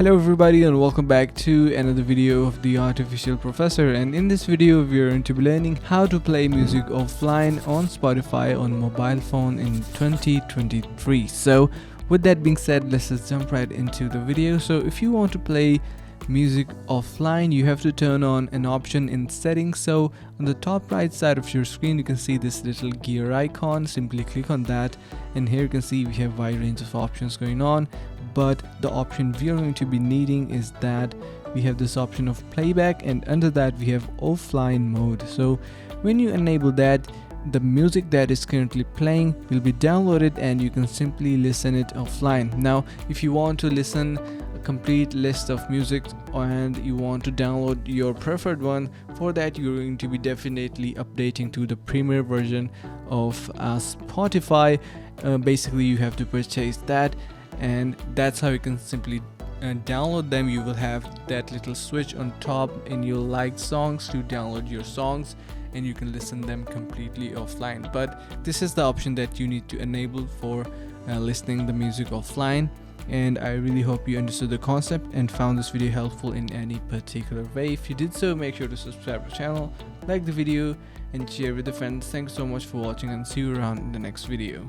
Hello everybody and welcome back to another video of The Artificial Professor, and in this video we are going to be learning how to play music offline on Spotify on mobile phone in 2023. So with that being said, let's just jump right into the video. So if you want to play music offline, you have to turn on an option in settings. So on the top right side of your screen you can see this little gear icon. Simply click on that, and here you can see we have a wide range of options going on, but the option we are going to be needing is that we have this option of playback, and under that we have offline mode. So when you enable that, the music that is currently playing will be downloaded and you can simply listen it offline. Now if you want to listen a complete list of music and you want to download your preferred one, for that you're going to be definitely updating to the premier version of Spotify. Basically you have to purchase that, and that's how you can simply download them. You will have that little switch on top in your liked songs to download your songs, and you can listen them completely offline. But this is the option that you need to enable for listening the music offline. And I really hope you understood the concept and found this video helpful in any particular way. If you did so, make sure to subscribe to the channel, like the video and share with the friends. Thanks so much for watching, and see you around in the next video.